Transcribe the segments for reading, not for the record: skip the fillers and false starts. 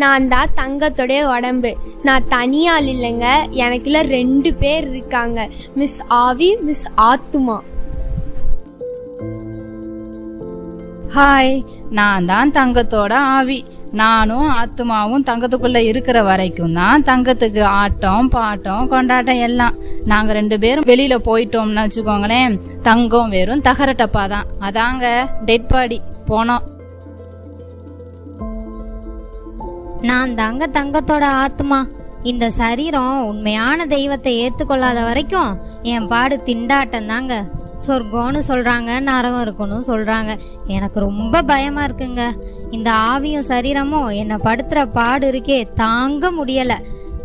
நான் தான் தங்கத்தோடைய உடம்பு. நான் தனியால் இல்லைங்க, எனக்குள்ள 2 பேர் இருக்காங்க, மிஸ் ஆவி, மிஸ் ஆத்துமா. ஹாய், நான் தான் தங்கத்தோட ஆவி. நானும் ஆத்துமாவும் தங்கத்துக்குள்ள இருக்கிற வரைக்கும் தான் தங்கத்துக்கு ஆட்டம் பாட்டம் கொண்டாட்டம் எல்லாம். நாங்க 2 பேரும் வெளியில போயிட்டோம்னு வச்சுக்கோங்களேன், தங்கம் வெறும் தகர டப்பா தான். அதாங்க டெட் பாடி போனோம். நான் தாங்க தங்கத்தோட ஆத்மா. இந்த சரீரம் உண்மையான தெய்வத்தை ஏற்றுக்கொள்ளாத வரைக்கும் என் பாடு திண்டாட்டம் தாங்க. சொர்க்கம்னு சொல்கிறாங்க, நரகம் இருக்குன்னு சொல்கிறாங்க. எனக்கு ரொம்ப பயமாக இருக்குங்க. இந்த ஆவியும் சரீரமும் என்னை படுத்துகிற பாடு இருக்கே, தாங்க முடியலை.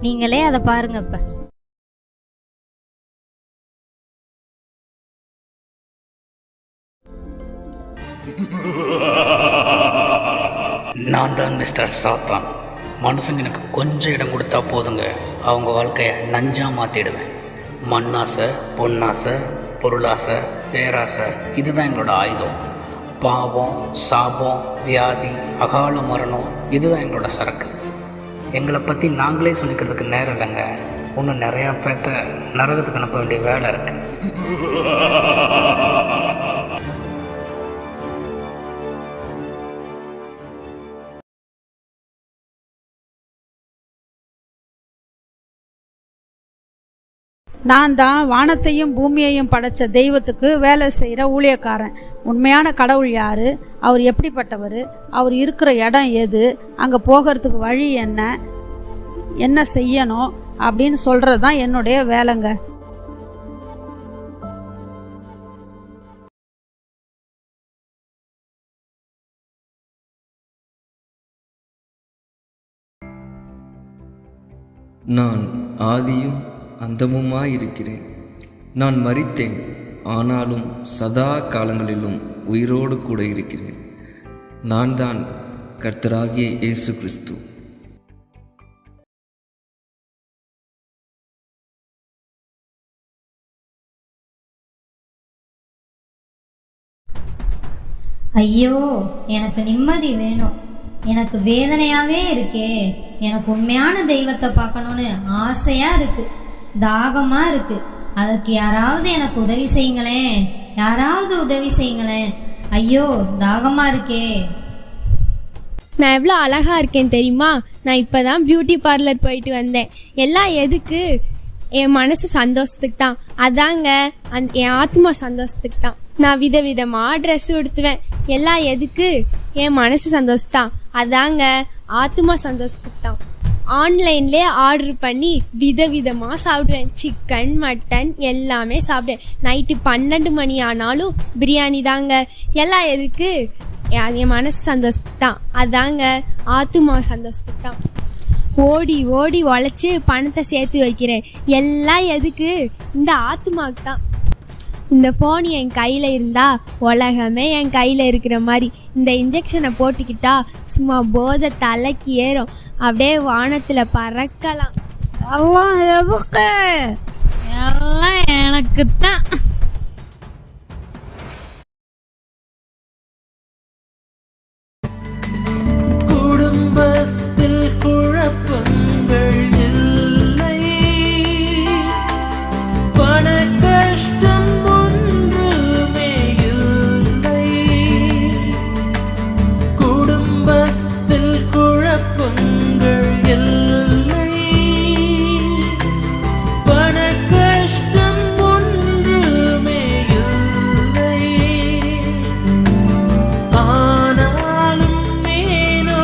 நீங்களே அதை பாருங்க. இப்போ நான் தான் மிஸ்டர் சாத்தான். மனுஷங்க எனக்கு கொஞ்சம் இடம் கொடுத்தா போதுங்க, அவங்க வாழ்க்கையை நஞ்சா மாற்றிடுவேன். மண்ணாசை, பொன்னாசை, பொருளாசை, பேராசை, இதுதான் எங்களோட ஆயுதம். பாவம், சாபம், வியாதி, அகால மரணம், இதுதான் எங்களோட சரக்கு. எங்களை பற்றி நாங்களே சொல்லிக்கிறதுக்கு நேரம் இல்லைங்க. இன்னும் நிறையா பேர்த்த நரகத்துக்கு அனுப்ப வேண்டிய வேலை இருக்கு. நான் தான் வானத்தையும் பூமியையும் படைச்ச தெய்வத்துக்கு வேலை செய்கிற ஊழியக்காரன். உண்மையான கடவுள் யார், அவர் எப்படிப்பட்டவர், அவர் இருக்கிற இடம் எது, அங்கே போகிறதுக்கு வழி என்ன, என்ன செய்யணும் அப்படின்னு சொல்கிறது தான் என்னுடைய வேலைங்க. நான் ஆதியும் அந்தமுமாயிருக்கிறேன். நான் மரித்தேன், ஆனாலும் சதா காலங்களிலும் உயிரோடு கூட இருக்கிறேன். நான் தான் கர்த்தராகிய இயேசு கிறிஸ்து. ஐயோ, எனக்கு நிம்மதி வேணும். எனக்கு வேதனையாவே இருக்கே. எனக்கு உண்மையான தெய்வத்தை பார்க்கணும்னு ஆசையா இருக்கு, தாகமா இருக்கு. அதுக்கு யாராவது எனக்கு உதவி செய்யுங்களேன், யாராவது உதவி செய்யுங்களேன். ஐயோ, தாகமா இருக்கே. நான் எவ்வளோ அழகா இருக்கேன் தெரியுமா? நான் இப்போ தான் பியூட்டி பார்லர் போயிட்டு வந்தேன். எல்லாம் எதுக்கு? என் மனசு சந்தோஷத்துக்கு தான். அதாங்க என் ஆத்மா சந்தோஷத்துக்கு தான். நான் விதவிதமாக ட்ரெஸ் உடுத்துவேன். எல்லாம் எதுக்கு? என் மனசு சந்தோஷத்தான். அதாங்க ஆத்மா சந்தோஷத்துக்கு தான். ஆன்லைன்லேயே ஆர்டர் பண்ணி விதவிதமாக சாப்பிடுவேன். சிக்கன், மட்டன் எல்லாமே சாப்பிடுவேன். நைட்டு 12 மணி ஆனாலும் பிரியாணி தாங்க. எல்லாம் எதுக்கு? என் மனசு சந்தோஷத்துக்கு தான். அதாங்க ஆத்மா சந்தோஷத்துக்கு தான். ஓடி ஓடி உழைச்சி பணத்தை சேர்த்து வைக்கிறேன். எல்லாம் எதுக்கு? இந்த ஆத்மாவுக்கு தான். இந்த ஃபோன் என் கையில் இருந்தால் உலகமே என் கையில் இருக்கிற மாதிரி. இந்த இன்ஜெக்ஷனை போட்டுக்கிட்டா சும்மா போதை தலைக்கு ஏறும், அப்படியே வானத்தில் பறக்கலாம். எல்லாம் எதுக்கு? எல்லாம் எனக்கு தான். குடும்பத்தில் குழப்பங்கள் இல்லை, பண கஷ்டம் ஒன்றுமே இல்லை. குடும்பத்தில் குழப்பங்கள் இல்லை, பண கஷ்டம் ஒன்றுமே இல்லை. ஆனாலும் ஏனோ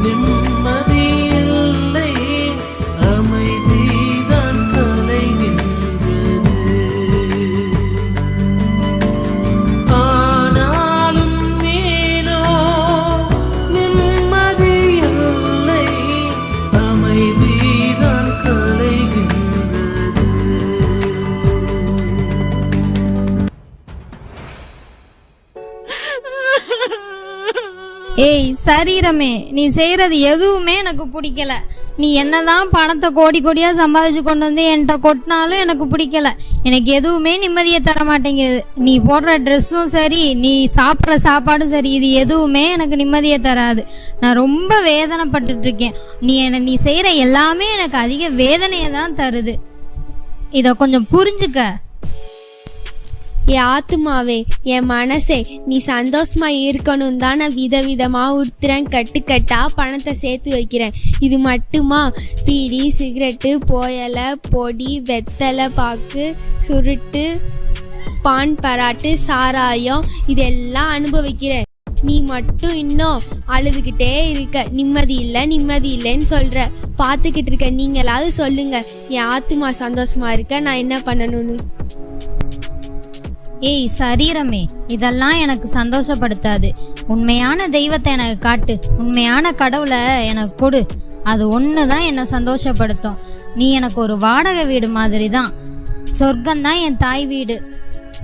நிம்மதி இல்லை, அமைதிதான் கலைகின்றது. ஆனாலும் ஏனோ நிம்மதி இல்லை, அமைதிதான் கலைகின்றது. ஏய் சரீரமே, நீ செய்யறது எதுவுமே எனக்கு பிடிக்கல. நீ என்னதான் பணத்தை கோடி கோடியாக சம்பாதிச்சு கொண்டு வந்து என்கிட்ட கொட்டினாலும் எனக்கு பிடிக்கல. எனக்கு எதுவுமே நிம்மதியை தர மாட்டேங்குது. நீ போடுற ட்ரெஸ்ஸும் சரி, நீ சாப்பிட்ற சாப்பாடும் சரி, இது எதுவுமே எனக்கு நிம்மதியை தராது. நான் ரொம்ப வேதனைப்பட்டுட்டு இருக்கேன். நீ செய்கிற எல்லாமே எனக்கு அதிக வேதனையை தான் தருது. இதை கொஞ்சம் புரிஞ்சுக்க. என் ஆத்துமாவே, என் மனசே, நீ சந்தோஷமா இருக்கணும் தான் நான் விதவிதமாக உடுத்துறேன், கட்டுக்கட்டா பணத்தை சேர்த்து வைக்கிறேன். இது மட்டுமா? பீடி, சிகரெட்டு, புயலை, பொடி, வெத்தலை பாக்கு, சுருட்டு, பான் பராட்டு, சாராயம் இதெல்லாம் அனுபவிக்கிறேன். நீ மட்டும் இன்னும் அழுதுகிட்டே இருக்க, நிம்மதி இல்லைன்னு சொல்ற. பார்த்துக்கிட்டு இருக்க நீங்களாவது சொல்லுங்க, என் ஆத்துமா சந்தோஷமா இருக்க நான் என்ன பண்ணணும்னு. ஏய் சரீரமே, இதெல்லாம் எனக்கு சந்தோஷப்படுத்தாது. உண்மையான தெய்வத்தை எனக்கு காட்டு, உண்மையான கடவுளை எனக்கு கொடு. அது ஒன்று தான் என்னை சந்தோஷப்படுத்தும். நீ எனக்கு ஒரு வாடகை வீடு மாதிரி தான். சொர்க்கம்தான் என் தாய் வீடு,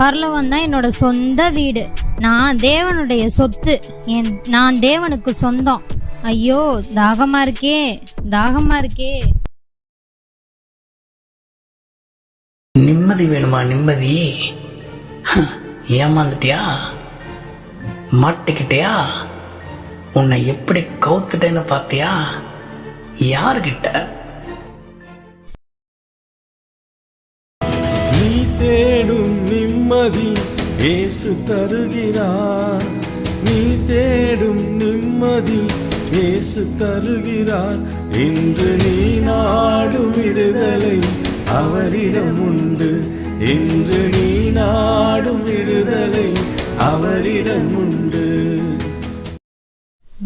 பரலோகம்தான் என்னோட சொந்த வீடு. நான் தேவனுடைய சொத்து, நான் தேவனுக்கு சொந்தம். ஐயோ தாகமா இருக்கே. நிம்மதி வேணுமா? நிம்மதி ஏமாந்துட்டியா? மாட்டிக்கிட்டியா? உன்னை எப்படி கவுத்துட்டேன்னு பார்த்தியா? யாருகிட்ட? நீ தேடும் நிம்மதி இயேசு தருகிறார். நீ தேடும் நிம்மதி இயேசு தருகிறார். இன்று நீ நாடும் விடுதலை அவரிடம் உண்டு. இன்று நீ நாடும் விடுதலை அவரிடம் உண்டு.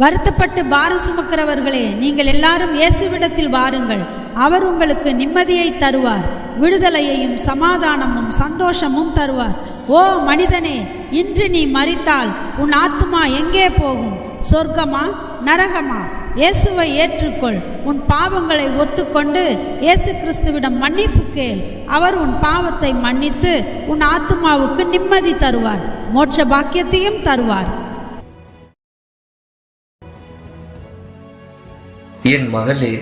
வருத்தப்பட்டு பாரம் சுமக்கிறவர்களே, நீங்கள் எல்லாரும் இயேசுவிடத்தில் வாருங்கள், அவர் உங்களுக்கு நிம்மதியை தருவார், விடுதலையையும் சமாதானமும் சந்தோஷமும் தருவார். ஓ மனிதனே, இன்று நீ மரித்தால் உன் ஆத்துமா எங்கே போகும்? சொர்க்கமா நரகமா? இயேசுவை ஏற்றுக்கொள். உன் பாவங்களை ஒத்துக்கொண்டு இயேசு கிறிஸ்துவிடம் மன்னிப்பு கேள். அவர் உன் பாவத்தை மன்னித்து உன் ஆத்துமாவுக்கு நிம்மதி தருவார், மோட்ச பாக்கியத்தையும் தருவார். என் மகளே,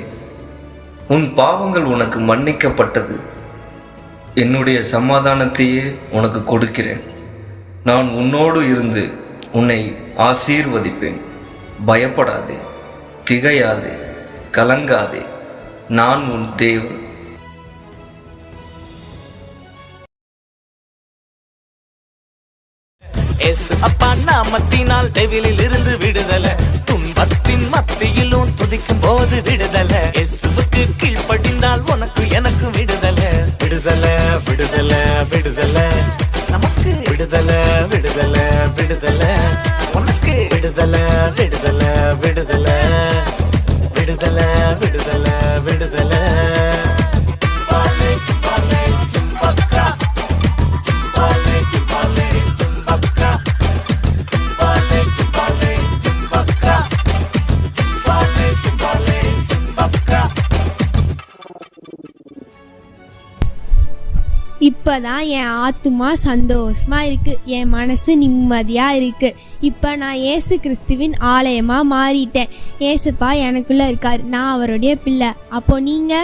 உன் பாவங்கள் உனக்கு மன்னிக்கப்பட்டது. என்னுடைய சமாதானத்தையே உனக்கு கொடுக்கிறேன். நான் உன்னோடு இருந்து உன்னை ஆசீர்வதிப்பேன். பயப்படாதே, திகையாதே, கலங்காதே. நான் உன் தேவன். இயேசு அப்பா நாமத்தினால் டெவிலில் இருந்து விடுதலை. துன்பத்தின் மத்தியிலும் துதிக்கும் போது விடுதலை. இயேசுவுக்கு கீழ்ப்படிந்தால் உனக்கு எனக்கு விடுதலை. விடுதலை விடுதலை விடுதலை நமக்கு. விடுதலை விடுதலை விடுதலை உனக்கு. விடுதலை விடுதலை விடுதலை விடுதலை விடுதலை விடுதலை. இப்போதான் என் ஆத்துமா சந்தோஷமா இருக்கு, என் மனசு நிம்மதியா இருக்கு. இப்போ நான் இயேசு கிறிஸ்துவின் ஆலயமா மாறிட்டேன். இயேசுப்பா எனக்குள்ள இருக்கார், நான் அவருடைய பிள்ளை. அப்போ நீங்க